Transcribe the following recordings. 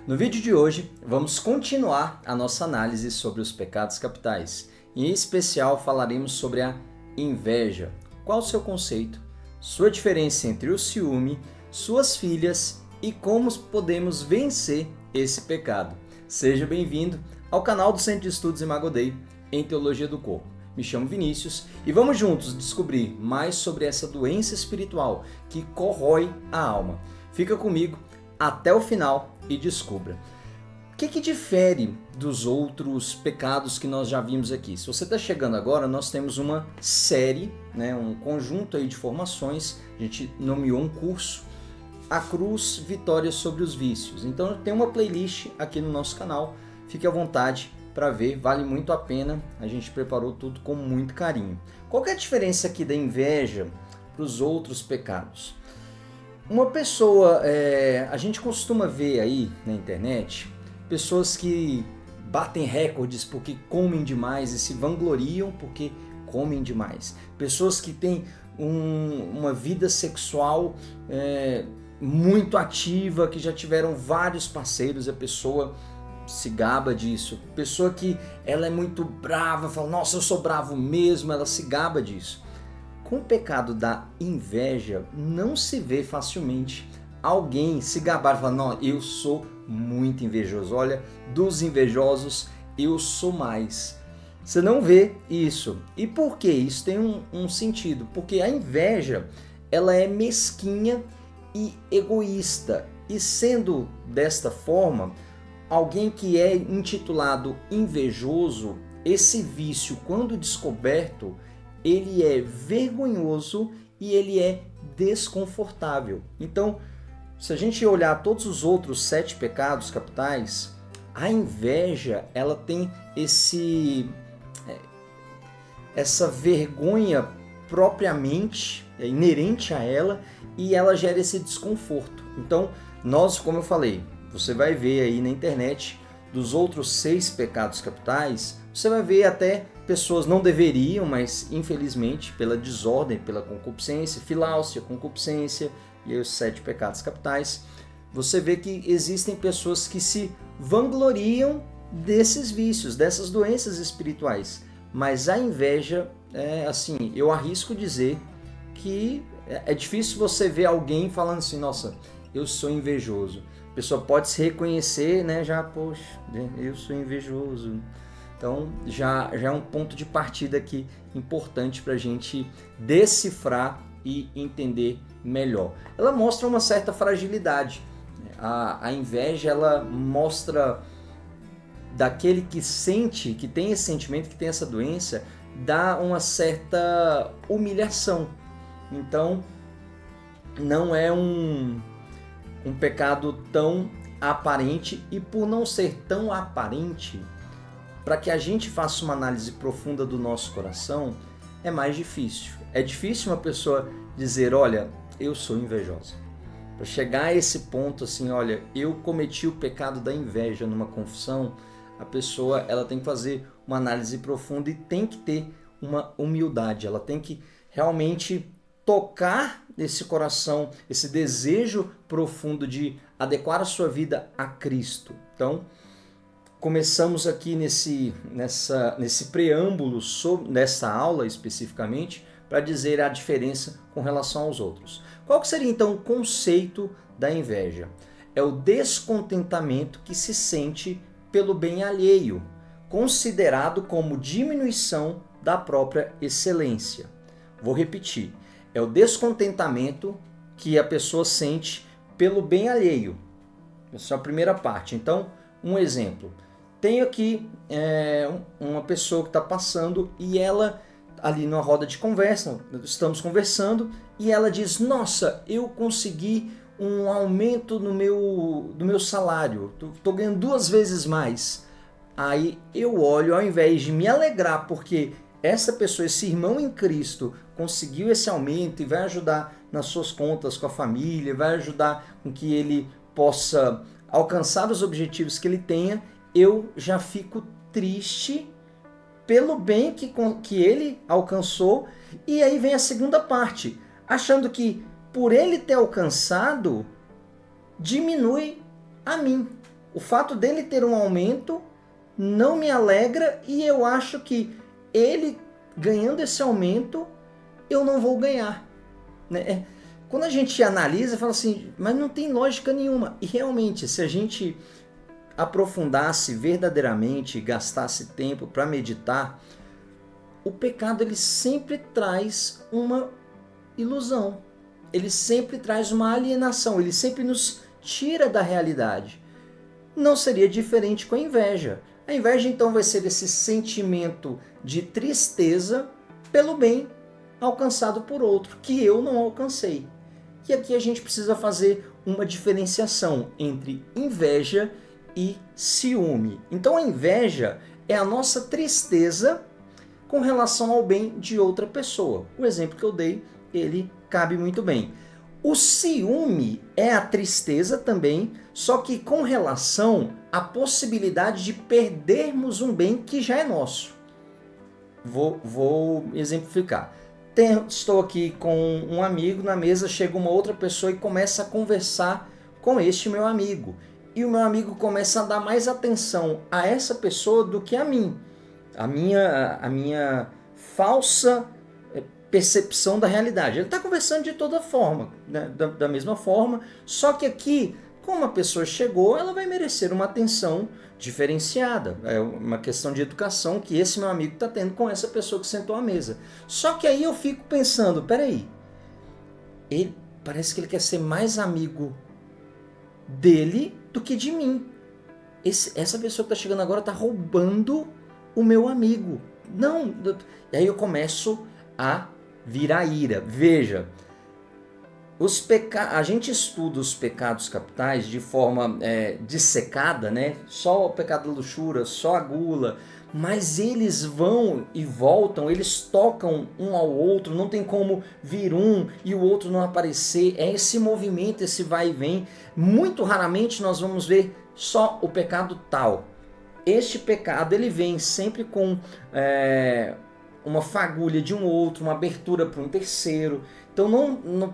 No vídeo de hoje, vamos continuar a nossa análise sobre os pecados capitais. Em especial, falaremos sobre a inveja. Qual o seu conceito, sua diferença entre o ciúme, suas filhas e como podemos vencer esse pecado. Seja bem-vindo ao canal do Centro de Estudos Imago Dei em Teologia do Corpo. Me chamo Vinícius e vamos juntos descobrir mais sobre essa doença espiritual que corrói a alma. Fica comigo até o final e descubra. O que difere dos outros pecados que nós já vimos aqui? Se você está chegando agora, nós temos uma série, um conjunto aí de formações. A gente nomeou um curso, A Cruz, Vitória sobre os Vícios. Então tem uma playlist aqui no nosso canal. Fique à vontade para ver, vale muito a pena. A gente preparou tudo com muito carinho. Qual que é a diferença aqui da inveja para os outros pecados? Uma pessoa, a gente costuma ver aí na internet pessoas que batem recordes porque comem demais e se vangloriam porque comem demais. Pessoas que têm uma vida sexual muito ativa, que já tiveram vários parceiros, a pessoa se gaba disso. Pessoa que ela é muito brava, fala, nossa, eu sou bravo mesmo, ela se gaba disso. Com o pecado da inveja, não se vê facilmente alguém se gabar e falar, não, eu sou muito invejoso. Olha, dos invejosos, eu sou mais. Você não vê isso. E por que? Isso tem um sentido. Porque a inveja, ela é mesquinha e egoísta. E sendo desta forma, alguém que é intitulado invejoso, esse vício, quando descoberto, ele é vergonhoso e ele é desconfortável. Então, se a gente olhar todos os outros 7 pecados capitais, a inveja, ela tem essa vergonha propriamente inerente a ela e ela gera esse desconforto. Então, nós, como eu falei, você vai ver aí na internet dos outros 6 pecados capitais, você vai ver até pessoas não deveriam, mas infelizmente pela desordem, pela concupiscência, filáusia, concupiscência e aí os 7 pecados capitais, você vê que existem pessoas que se vangloriam desses vícios, dessas doenças espirituais. Mas a inveja, eu arrisco dizer que é difícil você ver alguém falando assim, nossa, eu sou invejoso. A pessoa pode se reconhecer, poxa, eu sou invejoso. Então, já é um ponto de partida aqui importante para a gente decifrar e entender melhor. Ela mostra uma certa fragilidade. A inveja, ela mostra daquele que sente, que tem esse sentimento, que tem essa doença, dá uma certa humilhação. Então, não é um pecado tão aparente, e por não ser tão aparente, para que a gente faça uma análise profunda do nosso coração, é mais difícil. É difícil uma pessoa dizer, olha, eu sou invejosa. Para chegar a esse ponto assim, olha, eu cometi o pecado da inveja numa confissão, a pessoa ela tem que fazer uma análise profunda e tem que ter uma humildade. Ela tem que realmente tocar esse coração, esse desejo profundo de adequar a sua vida a Cristo. Então, começamos aqui nesse preâmbulo, nessa aula especificamente, para dizer a diferença com relação aos outros. Qual que seria então o conceito da inveja? É o descontentamento que se sente pelo bem alheio, considerado como diminuição da própria excelência. Vou repetir, é o descontentamento que a pessoa sente pelo bem alheio. Essa é a primeira parte. Então, um exemplo. Tenho aqui uma pessoa que está passando e ela, ali numa roda de conversa, estamos conversando, e ela diz, nossa, eu consegui um aumento no meu salário, estou ganhando 2 vezes mais. Aí eu olho, ao invés de me alegrar porque essa pessoa, esse irmão em Cristo, conseguiu esse aumento e vai ajudar nas suas contas com a família, vai ajudar com que ele possa alcançar os objetivos que ele tenha, eu já fico triste pelo bem que ele alcançou. E aí vem a segunda parte, achando que por ele ter alcançado, diminui a mim. O fato dele ter um aumento não me alegra e eu acho que ele ganhando esse aumento, eu não vou ganhar, né? Quando a gente analisa, fala assim, mas não tem lógica nenhuma. E realmente, se a gente aprofundasse verdadeiramente, gastasse tempo para meditar, o pecado ele sempre traz uma ilusão. Ele sempre traz uma alienação, ele sempre nos tira da realidade. Não seria diferente com a inveja. A inveja então vai ser esse sentimento de tristeza pelo bem alcançado por outro, que eu não alcancei. E aqui a gente precisa fazer uma diferenciação entre inveja e ciúme. Então a inveja é a nossa tristeza com relação ao bem de outra pessoa. O exemplo que eu dei, ele cabe muito bem. O ciúme é a tristeza também, só que com relação à possibilidade de perdermos um bem que já é nosso. Vou exemplificar. Estou aqui com um amigo na mesa, chega uma outra pessoa e começa a conversar com este meu amigo. E o meu amigo começa a dar mais atenção a essa pessoa do que a mim. A minha falsa percepção da realidade. Ele está conversando de toda forma, né? da mesma forma, só que aqui, como a pessoa chegou, ela vai merecer uma atenção diferenciada. É uma questão de educação que esse meu amigo está tendo com essa pessoa que sentou à mesa. Só que aí eu fico pensando, peraí, parece que ele quer ser mais amigo dele do que de mim. Essa pessoa que está chegando agora está roubando o meu amigo. Não. E aí eu começo a virar ira. Veja, a gente estuda os pecados capitais de forma dissecada, né? Só o pecado da luxúria, só a gula, mas eles vão e voltam, eles tocam um ao outro, não tem como vir um e o outro não aparecer. É esse movimento, esse vai e vem. Muito raramente nós vamos ver só o pecado tal. Este pecado ele vem sempre com uma fagulha de um outro, uma abertura para um terceiro. Então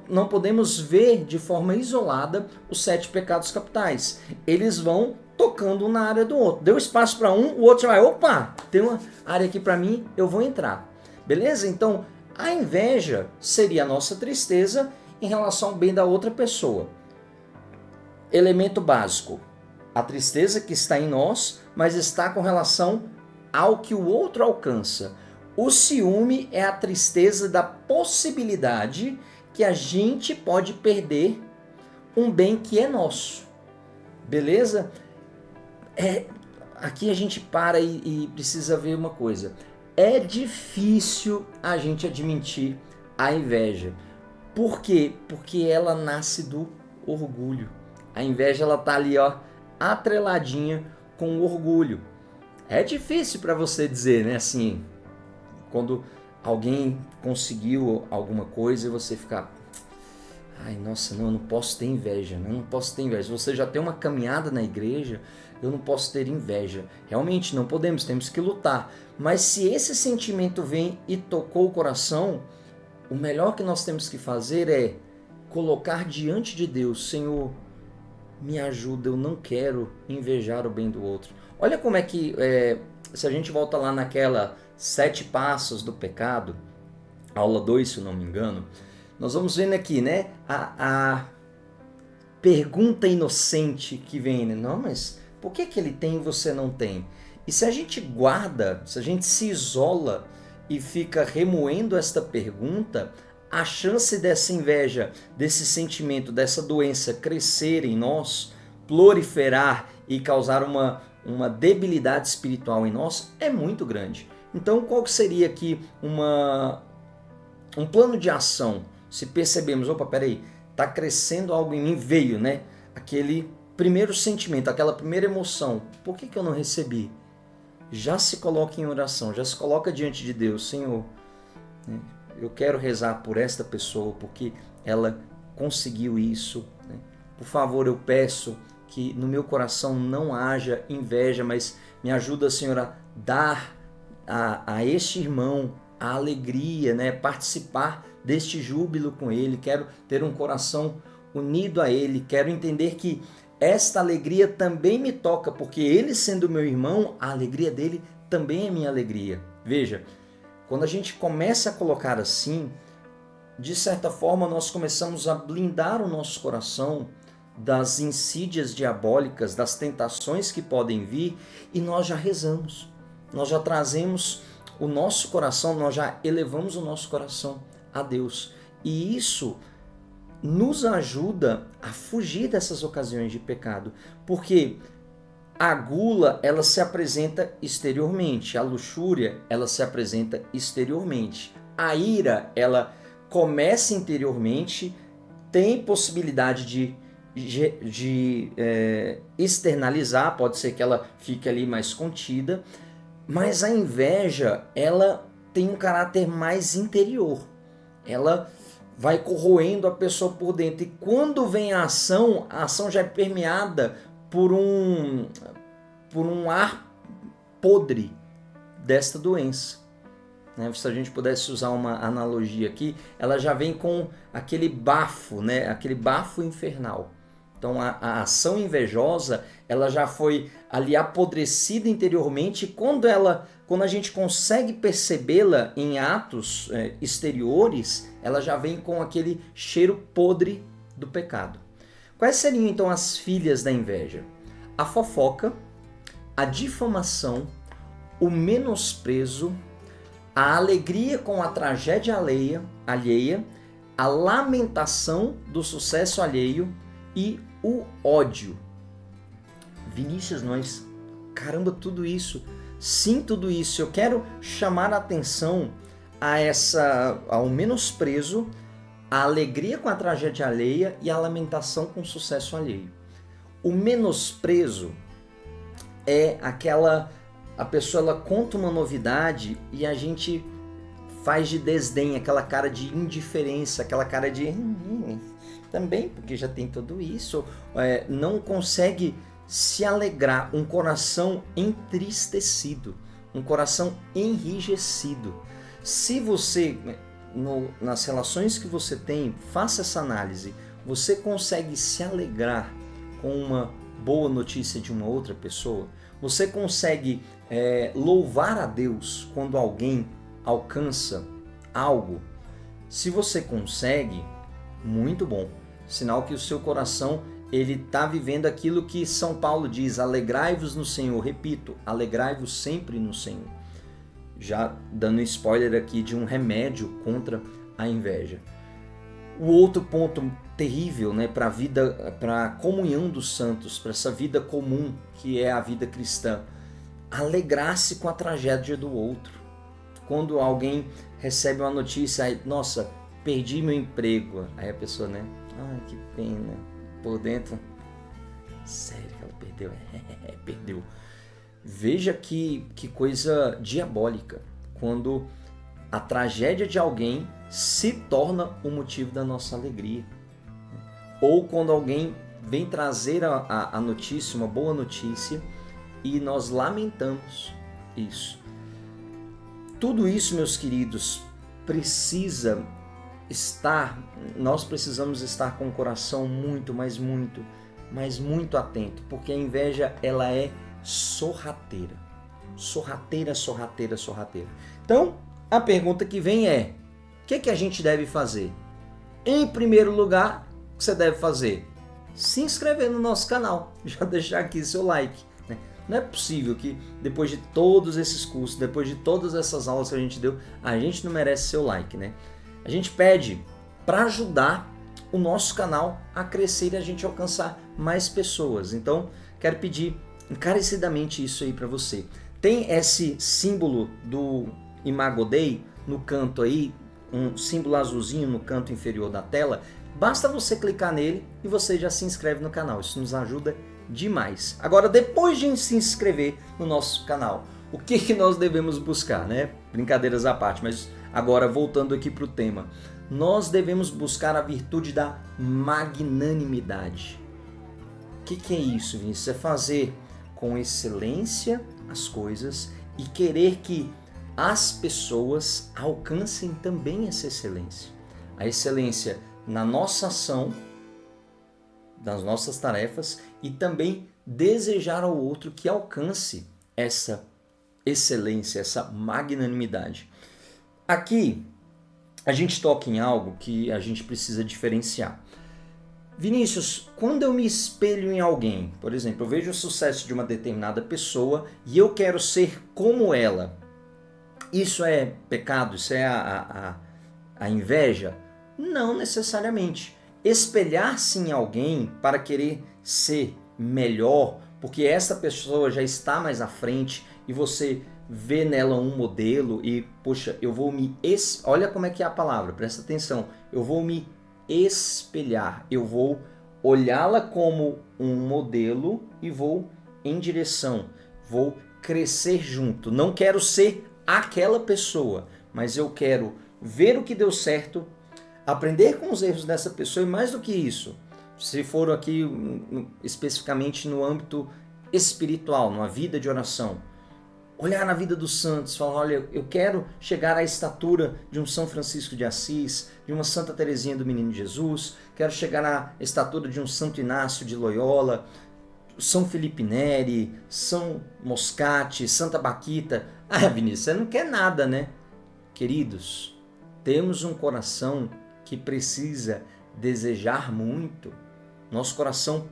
não podemos ver de forma isolada os 7 pecados capitais. Eles vão tocando um na área do outro. Deu espaço para um, o outro vai, opa, tem uma área aqui para mim, eu vou entrar. Beleza? Então a inveja seria a nossa tristeza em relação ao bem da outra pessoa. Elemento básico. A tristeza que está em nós, mas está com relação ao que o outro alcança. O ciúme é a tristeza da possibilidade que a gente pode perder um bem que é nosso. Beleza? Aqui a gente para e precisa ver uma coisa. É difícil a gente admitir a inveja. Por quê? Porque ela nasce do orgulho. A inveja ela tá ali, ó, atreladinha com o orgulho. É difícil para você dizer, né, assim, quando alguém conseguiu alguma coisa e você ficar, ai, nossa, não, eu não posso ter inveja, né? Eu não posso ter inveja. Você já tem uma caminhada na igreja, eu não posso ter inveja. Realmente não podemos, temos que lutar. Mas se esse sentimento vem e tocou o coração, o melhor que nós temos que fazer é colocar diante de Deus, Senhor, me ajuda, eu não quero invejar o bem do outro. Olha como é que, se a gente volta lá naquela 7 passos do pecado, aula 2, se eu não me engano, nós vamos vendo aqui, né, a pergunta inocente que vem, né? Não, mas por que ele tem e você não tem? E se a gente guarda, se a gente se isola e fica remoendo esta pergunta, a chance dessa inveja, desse sentimento, dessa doença crescer em nós, proliferar e causar uma debilidade espiritual em nós é muito grande. Então, qual que seria aqui um plano de ação? Se percebemos, opa, peraí, está crescendo algo em mim, veio, né? Aquele primeiro sentimento, aquela primeira emoção. Por que eu não recebi? Já se coloca em oração, já se coloca diante de Deus, Senhor, né? Eu quero rezar por esta pessoa porque ela conseguiu isso, né? Por favor, eu peço que no meu coração não haja inveja, mas me ajuda, Senhor, a dar a este irmão a alegria, né? Participar deste júbilo com ele. Quero ter um coração unido a ele. Quero entender que esta alegria também me toca, porque ele sendo meu irmão, a alegria dele também é minha alegria. Veja, quando a gente começa a colocar assim, de certa forma nós começamos a blindar o nosso coração das insídias diabólicas, das tentações que podem vir, e nós já rezamos, nós já trazemos o nosso coração, nós já elevamos o nosso coração a Deus. E isso nos ajuda a fugir dessas ocasiões de pecado, porque a gula, ela se apresenta exteriormente, a luxúria, ela se apresenta exteriormente, a ira, ela começa interiormente, tem possibilidade de externalizar, pode ser que ela fique ali mais contida, mas a inveja, ela tem um caráter mais interior, ela vai corroendo a pessoa por dentro, e quando vem a ação já é permeada por um ar podre desta doença. Se a gente pudesse usar uma analogia aqui, ela já vem com aquele bafo, aquele bafo infernal. Então a ação invejosa, ela já foi ali apodrecida interiormente, e quando a gente consegue percebê-la em atos exteriores, ela já vem com aquele cheiro podre do pecado. Quais seriam então as filhas da inveja? A fofoca, a difamação, o menosprezo, a alegria com a tragédia alheia, a lamentação do sucesso alheio e o ódio. Vinícius, caramba, tudo isso, sim, tudo isso. Eu quero chamar a atenção ao menosprezo, a alegria com a tragédia alheia e a lamentação com o sucesso alheio. O menosprezo é a pessoa ela conta uma novidade e a gente faz de desdém, aquela cara de indiferença, aquela cara de também, porque já tem tudo isso, não consegue se alegrar, um coração entristecido, um coração enrijecido. Se você, nas relações que você tem, faça essa análise, você consegue se alegrar com uma boa notícia de uma outra pessoa? Você consegue louvar a Deus quando alguém alcança algo? Se você consegue, muito bom. Sinal que o seu coração ele está vivendo aquilo que São Paulo diz: alegrai-vos no Senhor. Repito, alegrai-vos sempre no Senhor. Já dando spoiler aqui de um remédio contra a inveja. O outro ponto terrível, para a vida, para a comunhão dos santos, para essa vida comum que é a vida cristã, alegrar-se com a tragédia do outro. Quando alguém recebe uma notícia, aí, nossa, perdi meu emprego, aí a pessoa, ai, que pena, por dentro, sério que ela perdeu? Perdeu. Veja que coisa diabólica, quando a tragédia de alguém se torna o motivo da nossa alegria. Ou quando alguém vem trazer a notícia, uma boa notícia, e nós lamentamos isso. Tudo isso, meus queridos, nós precisamos estar com o coração muito, mas muito atento, porque a inveja, ela é sorrateira. Sorrateira. Então, a pergunta que vem é: o que a gente deve fazer? Em primeiro lugar, o que você deve fazer? Se inscrever no nosso canal, já deixar aqui seu like. Não é possível que depois de todos esses cursos, depois de todas essas aulas que a gente deu, a gente não merece seu like, A gente pede para ajudar o nosso canal a crescer e a gente alcançar mais pessoas. Então, quero pedir encarecidamente isso aí para você. Tem esse símbolo do Imago Dei no canto aí, um símbolo azulzinho no canto inferior da tela. Basta você clicar nele e você já se inscreve no canal. Isso nos ajuda demais. Agora, depois de se inscrever no nosso canal, o que nós devemos buscar, Brincadeiras à parte, mas agora voltando aqui para o tema. Nós devemos buscar a virtude da magnanimidade. O que é isso, Vinícius? É fazer com excelência as coisas e querer que as pessoas alcancem também essa excelência. A excelência na nossa ação, das nossas tarefas e também desejar ao outro que alcance essa excelência, essa magnanimidade. Aqui a gente toca em algo que a gente precisa diferenciar. Vinícius, quando eu me espelho em alguém, por exemplo, eu vejo o sucesso de uma determinada pessoa e eu quero ser como ela, isso é pecado? Isso é a inveja? Não necessariamente. Espelhar-se em alguém para querer ser melhor, porque essa pessoa já está mais à frente e você vê nela um modelo e, poxa, eu vou me... Olha como é que é a palavra, presta atenção. Eu vou me espelhar, eu vou olhá-la como um modelo e vou em direção, vou crescer junto. Não quero ser aquela pessoa, mas eu quero ver o que deu certo, aprender com os erros dessa pessoa e mais do que isso, se for aqui especificamente no âmbito espiritual, numa vida de oração, olhar na vida dos santos, falar, olha, eu quero chegar à estatura de um São Francisco de Assis, de uma Santa Teresinha do Menino Jesus, quero chegar à estatura de um Santo Inácio de Loyola, São Felipe Neri, São Moscati, Santa Baquita. Ah, Vinícius, você não quer nada, né? Queridos, temos um coração que precisa desejar muito. Nosso coração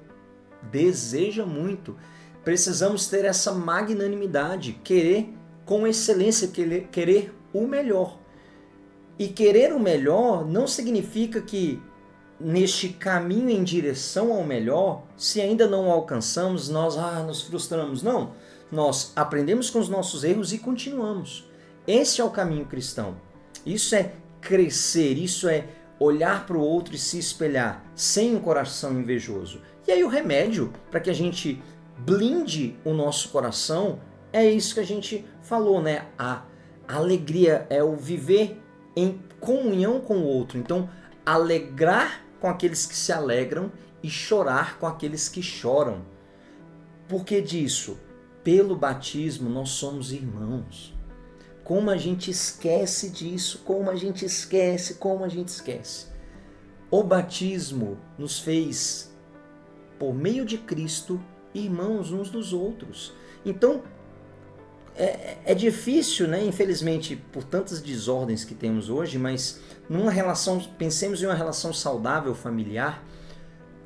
deseja muito. Precisamos ter essa magnanimidade, querer com excelência, querer o melhor. E querer o melhor não significa que neste caminho em direção ao melhor, se ainda não o alcançamos, nós nos frustramos. Não, nós aprendemos com os nossos erros e continuamos. Esse é o caminho cristão. Isso é crescer, isso é olhar para o outro e se espelhar, sem um coração invejoso. E aí o remédio para que a gente blinde o nosso coração é isso que a gente falou, né? A alegria é o viver em comunhão com o outro. Então, alegrar com aqueles que se alegram e chorar com aqueles que choram. Por que disso? Pelo batismo nós somos irmãos. Como a gente esquece disso, como a gente esquece. O batismo nos fez, por meio de Cristo, irmãos uns dos outros. Então, é difícil, né? Infelizmente, por tantas desordens que temos hoje, mas numa relação, pensemos em uma relação saudável familiar,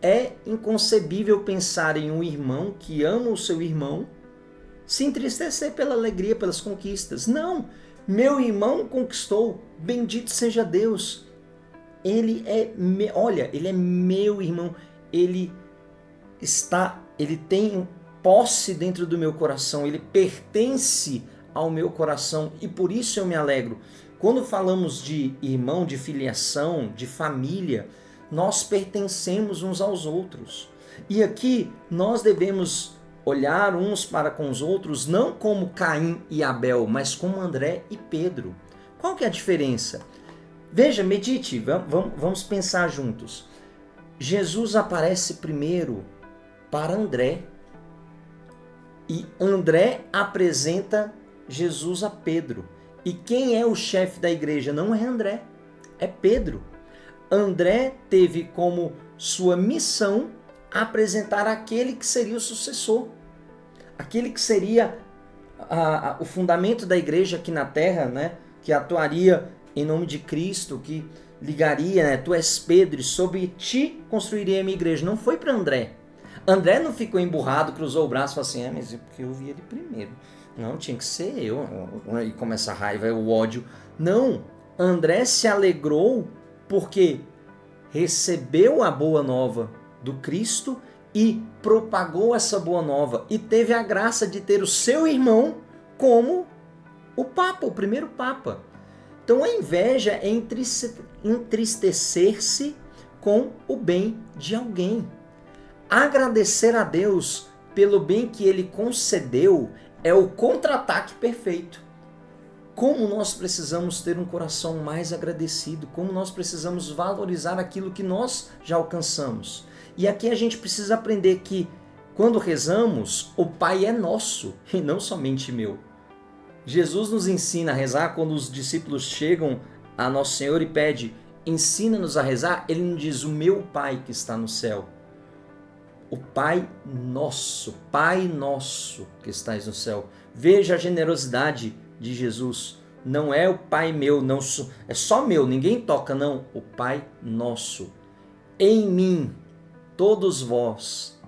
é inconcebível pensar em um irmão que ama o seu irmão se entristecer pela alegria, pelas conquistas. Não! Meu irmão conquistou, bendito seja Deus. Ele é meu irmão. Ele tem posse dentro do meu coração, ele pertence ao meu coração e por isso eu me alegro. Quando falamos de irmão, de filiação, de família, nós pertencemos uns aos outros. E aqui nós devemos olhar uns para com os outros não como Caim e Abel, mas como André e Pedro. Qual que é a diferença? Veja, medite, vamos pensar juntos. Jesus aparece primeiro para André e André apresenta Jesus a Pedro. E quem é o chefe da igreja? Não é André, é Pedro. André teve como sua missão apresentar aquele que seria o sucessor, aquele que seria o fundamento da igreja aqui na terra, né? Que atuaria em nome de Cristo, que ligaria, né? Tu és Pedro e sobre ti construirei a minha igreja. Não foi para André. André não ficou emburrado, cruzou o braço e falou assim, mas é porque eu vi ele primeiro. Não, tinha que ser eu. E começa a raiva, o ódio. Não, André se alegrou porque recebeu a boa nova do Cristo e propagou essa boa nova. E teve a graça de ter o seu irmão como o Papa, o primeiro Papa. Então a inveja é entristecer-se com o bem de alguém. Agradecer a Deus pelo bem que Ele concedeu é o contra-ataque perfeito. Como nós precisamos ter um coração mais agradecido, como nós precisamos valorizar aquilo que nós já alcançamos. E aqui a gente precisa aprender que quando rezamos, o Pai é nosso e não somente meu. Jesus nos ensina a rezar quando os discípulos chegam a Nosso Senhor e pedem, ensina-nos a rezar, Ele não diz o meu Pai que está no céu. o Pai Nosso que estais no céu. Veja a generosidade de Jesus. Não é o Pai meu, não é só meu, ninguém toca, não. O Pai Nosso. Em mim, todos vós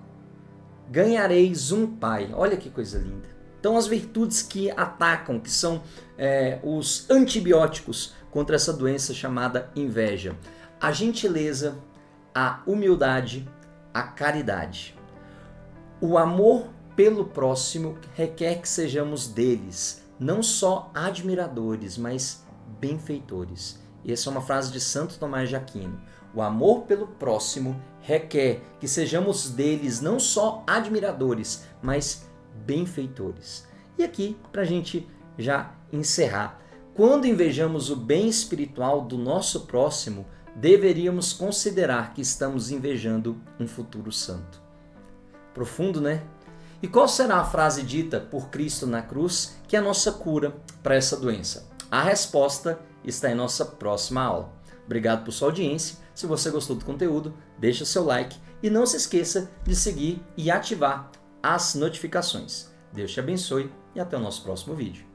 ganhareis um Pai. Olha que coisa linda. Então, as virtudes que atacam, que são os antibióticos contra essa doença chamada inveja: a gentileza, a humildade, a caridade. O amor pelo próximo requer que sejamos deles, não só admiradores, mas benfeitores. E essa é uma frase de Santo Tomás de Aquino. O amor pelo próximo requer que sejamos deles não só admiradores, mas benfeitores. E aqui, para a gente já encerrar, quando invejamos o bem espiritual do nosso próximo, deveríamos considerar que estamos invejando um futuro santo. Profundo, né? E qual será a frase dita por Cristo na cruz que é a nossa cura para essa doença? A resposta está em nossa próxima aula. Obrigado por sua audiência. Se você gostou do conteúdo, deixa seu like e não se esqueça de seguir e ativar as notificações. Deus te abençoe e até o nosso próximo vídeo.